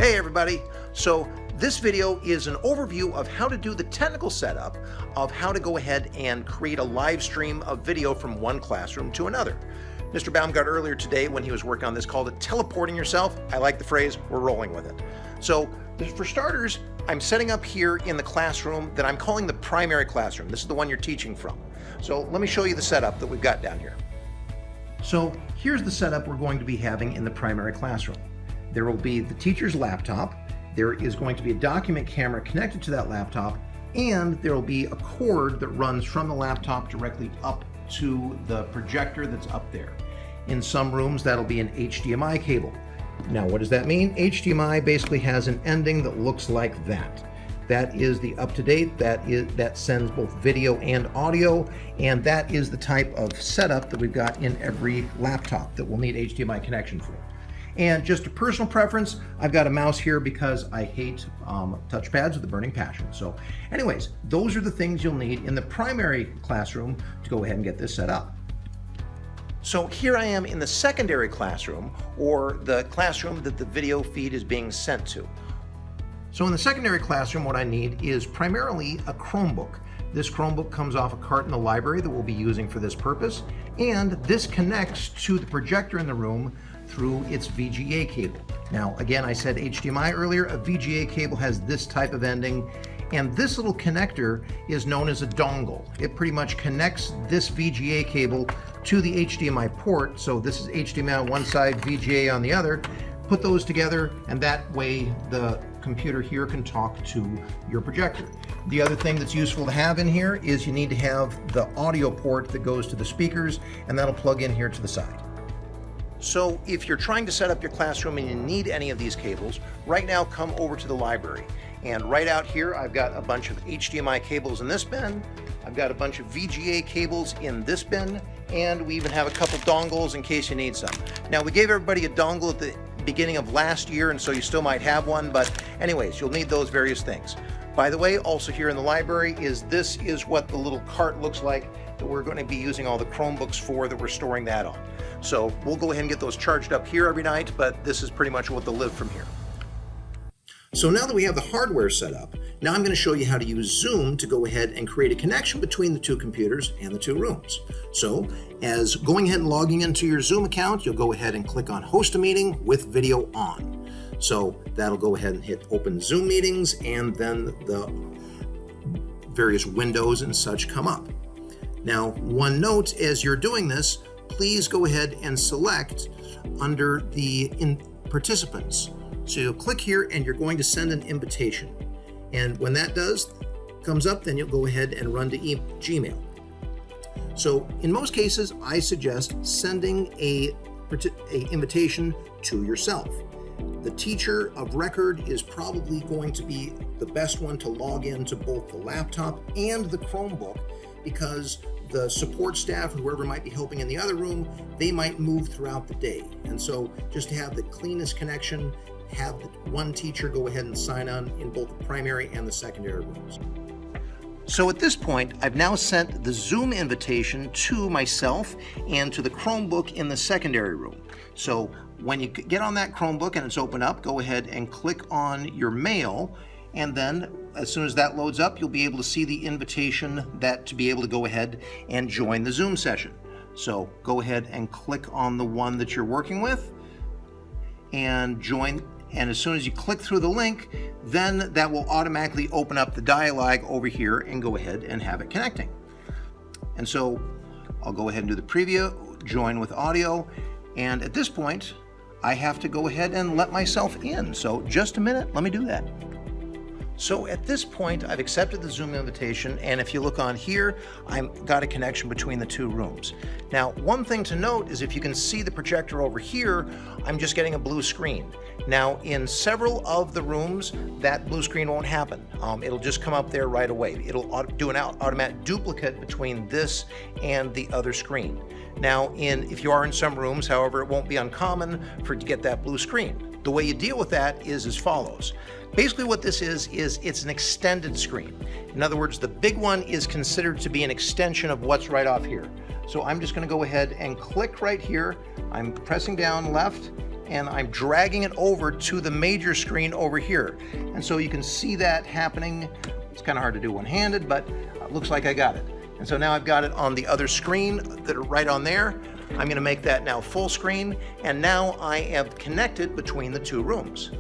Hey everybody! So this video is an overview of how to do the technical setup of how to go ahead and create a live stream of video from one classroom to another. Mr. Baumgart earlier today when he was working on this called it teleporting yourself. I like the phrase, we're rolling with it. So for starters, I'm setting up here in the classroom that I'm calling the primary classroom. This is the one you're teaching from. So let me show you the setup that we've got down here. So here's the setup we're going to be having in the primary classroom. There will be the teacher's laptop, there is going to be a document camera connected to that laptop, and there will be a cord that runs from the laptop directly up to the projector that's up there. In some rooms that'll be an HDMI cable. Now what does that mean? HDMI basically has an ending that looks like that. That is the up-to-date, that sends both video and audio, and that is the type of setup that we've got in every laptop that will need HDMI connection for. And just a personal preference, I've got a mouse here because I hate touchpads with a burning passion. So anyways, those are the things you'll need in the primary classroom to go ahead and get this set up. So here I am in the secondary classroom, or the classroom that the video feed is being sent to. So in the secondary classroom, what I need is primarily a Chromebook. This Chromebook comes off a cart in the library that we'll be using for this purpose, and this connects to the projector in the room through its VGA cable. Now again, I said HDMI earlier, a VGA cable has this type of ending, and this little connector is known as a dongle. It pretty much connects this VGA cable to the HDMI port, so this is HDMI on one side, VGA on the other. Put those together, and that way the computer here can talk to your projector. The other thing that's useful to have in here is you need to have the audio port that goes to the speakers, and that'll plug in here to the side. So if you're trying to set up your classroom and you need any of these cables, right now come over to the library. And right out here, I've got a bunch of HDMI cables in this bin, I've got a bunch of VGA cables in this bin, and we even have a couple dongles in case you need some. Now we gave everybody a dongle at the beginning of last year, and so you still might have one, but anyways, you'll need those various things. By the way, also here in the library this is what the little cart looks like that we're going to be using all the Chromebooks for, that we're storing that on. So we'll go ahead and get those charged up here every night, but this is pretty much what they'll live from here. So now that we have the hardware set up, now I'm going to show you how to use Zoom to go ahead and create a connection between the two computers and the two rooms. So as going ahead and logging into your Zoom account, you'll go ahead and click on host a meeting with video on. So that'll go ahead and hit open Zoom meetings, and then the various windows and such come up. Now, one note as you're doing this, please go ahead and select under the participants. So you'll click here and you're going to send an invitation. And when that comes up, then you'll go ahead and run to Gmail. So in most cases, I suggest sending a invitation to yourself. The teacher of record is probably going to be the best one to log into both the laptop and the Chromebook, because the support staff, whoever might be helping in the other room, they might move throughout the day. And so just to have the cleanest connection, have one teacher go ahead and sign on in both the primary and the secondary rooms. So at this point, I've now sent the Zoom invitation to myself and to the Chromebook in the secondary room. So when you get on that Chromebook and it's open up, go ahead and click on your mail, and then as soon as that loads up, you'll be able to see the invitation to be able to go ahead and join the Zoom session. So go ahead and click on the one that you're working with and join. And as soon as you click through the link, then that will automatically open up the dialogue over here and go ahead and have it connecting. And so I'll go ahead and do the preview, join with audio, and at this point, I have to go ahead and let myself in. So just a minute, let me do that. So at this point, I've accepted the Zoom invitation, and if you look on here, I've got a connection between the two rooms. Now, one thing to note is if you can see the projector over here, I'm just getting a blue screen. Now, in several of the rooms, that blue screen won't happen. It'll just come up there right away. It'll do an automatic duplicate between this and the other screen. Now, if you are in some rooms, however, it won't be uncommon to get that blue screen. The way you deal with that is as follows. Basically what this is it's an extended screen. In other words, the big one is considered to be an extension of what's right off here. So I'm just going to go ahead and click right here. I'm pressing down left, and I'm dragging it over to the major screen over here. And so you can see that happening. It's kind of hard to do one-handed, but it looks like I got it. And so now I've got it on the other screen that are right on there. I'm going to make that now full screen, and now I have connected between the two rooms.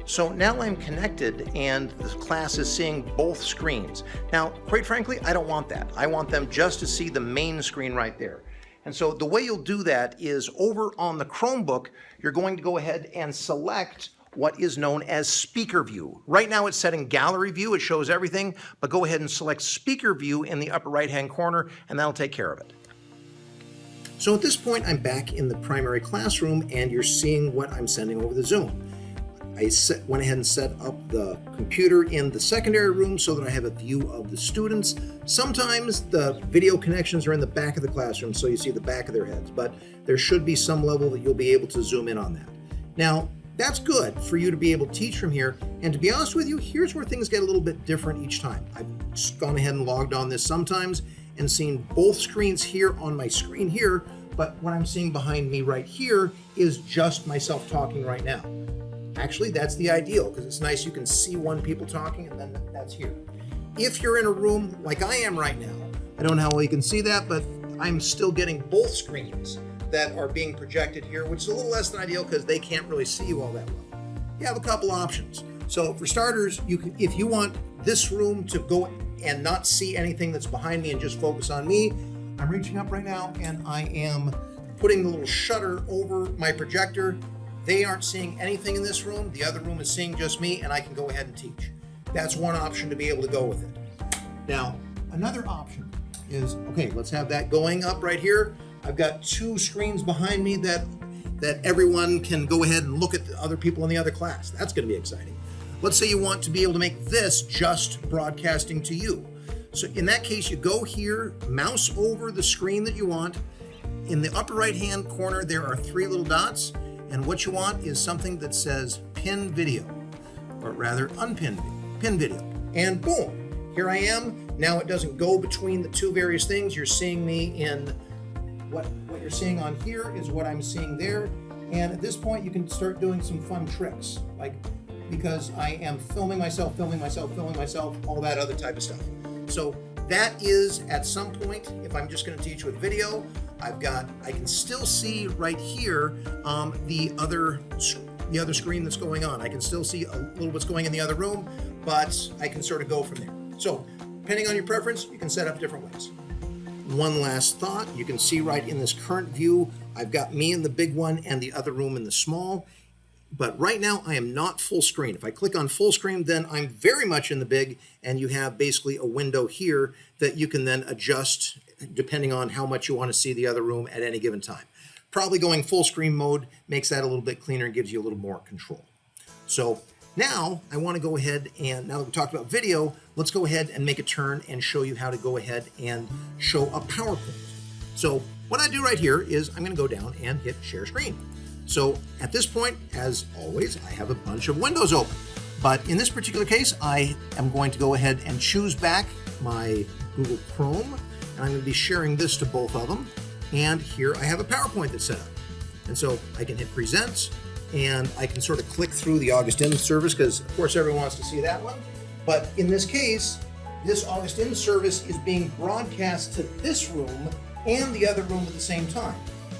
So now I'm connected and the class is seeing both screens. Now, quite frankly, I don't want that. I want them just to see the main screen right there. And so the way you'll do that is over on the Chromebook, you're going to go ahead and select what is known as speaker view. Right now it's set in gallery view, it shows everything, but go ahead and select speaker view in the upper right-hand corner and that'll take care of it. So at this point, I'm back in the primary classroom and you're seeing what I'm sending over the Zoom. I went ahead and set up the computer in the secondary room so that I have a view of the students. Sometimes the video connections are in the back of the classroom, so you see the back of their heads, but there should be some level that you'll be able to zoom in on that. Now, that's good for you to be able to teach from here. And to be honest with you, here's where things get a little bit different each time. I've gone ahead and logged on this sometimes and seen both screens here on my screen here, but what I'm seeing behind me right here is just myself talking right now. Actually, that's the ideal because it's nice you can see one people talking and then that's here. If you're in a room like I am right now, I don't know how well you can see that, but I'm still getting both screens that are being projected here, which is a little less than ideal because they can't really see you all that well. You have a couple options. So for starters, you can, if you want this room to go and not see anything that's behind me and just focus on me, I'm reaching up right now and I am putting the little shutter over my projector. They aren't seeing anything in this room. The other room is seeing just me and I can go ahead and teach. That's one option to be able to go with it. Now, another option is, okay, let's have that going up right here. I've got two screens behind me that everyone can go ahead and look at the other people in the other class. That's going to be exciting. Let's say you want to be able to make this just broadcasting to you. So in that case, you go here, mouse over the screen that you want. In the upper right-hand corner, there are three little dots. And what you want is something that says pin video, or rather unpin pin video. And boom, here I am. Now it doesn't go between the two various things. You're seeing me in what you're seeing on here is what I'm seeing there. And at this point, you can start doing some fun tricks, like because I am filming myself, all that other type of stuff. So that is at some point, if I'm just going to teach with video, I can still see right here the other screen that's going on. I can still see a little what's going in the other room, but I can sort of go from there. So depending on your preference, you can set up different ways. One last thought, you can see right in this current view, I've got me in the big one and the other room in the small. But right now I am not full screen. If I click on full screen, then I'm very much in the big, and you have basically a window here that you can then adjust depending on how much you want to see the other room at any given time. Probably going full screen mode makes that a little bit cleaner and gives you a little more control. So now I want to go ahead and, now that we talked about video, let's go ahead and make a turn and show you how to go ahead and show a PowerPoint. So what I do right here is I'm going to go down and hit share screen. So at this point, as always, I have a bunch of windows open. But in this particular case, I am going to go ahead and choose back my Google Chrome. And I'm going to be sharing this to both of them. And here I have a PowerPoint that's set up. And so I can hit present and I can sort of click through the August In service because of course everyone wants to see that one. But in this case, this August In service is being broadcast to this room and the other room at the same time.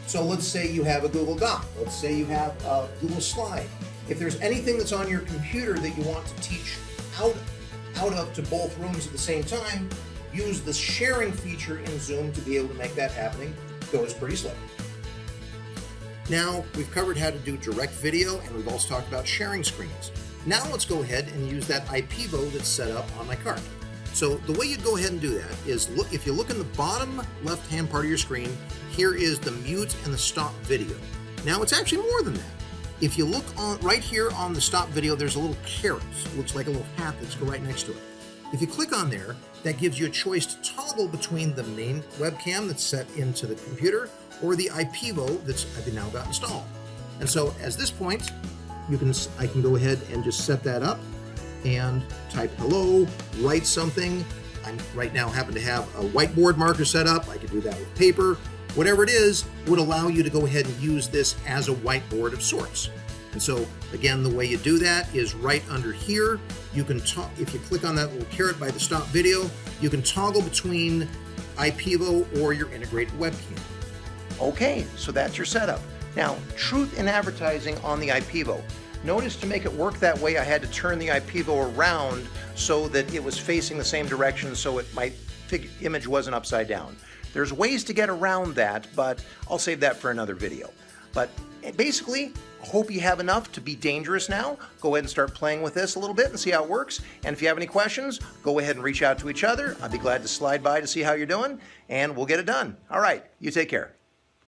So let's say you have a Google Doc. Let's say you have a Google Slide. If there's anything that's on your computer that you want to teach out of to both rooms at the same time, use the sharing feature in Zoom to be able to make that happening. Goes pretty slick. Now we've covered how to do direct video and we've also talked about sharing screens. Now let's go ahead and use that IPEVO that's set up on my cart. So the way you'd go ahead and do that is if you look in the bottom left-hand part of your screen, here is the mute and the stop video. Now it's actually more than that. If you look on right here on the stop video, there's a little caret. It looks like a little hat that's right next to it. If you click on there, that gives you a choice to toggle between the main webcam that's set into the computer or the IPEVO that's I've now got installed. And so at this point, I can go ahead and just set that up and type hello, write something. I right now happen to have a whiteboard marker set up. I could do that with paper, whatever it is would allow you to go ahead and use this as a whiteboard of sorts. And so again, the way you do that is right under here. You can if you click on that little caret by the stop video, you can toggle between IPEVO or your integrated webcam. Okay, so that's your setup. Now, truth in advertising on the IPEVO. Notice to make it work that way, I had to turn the IPEVO around so that it was facing the same direction so my image wasn't upside down. There's ways to get around that, but I'll save that for another video. But basically, I hope you have enough to be dangerous now. Go ahead and start playing with this a little bit and see how it works. And if you have any questions, go ahead and reach out to each other. I'd be glad to slide by to see how you're doing, and we'll get it done. All right, you take care.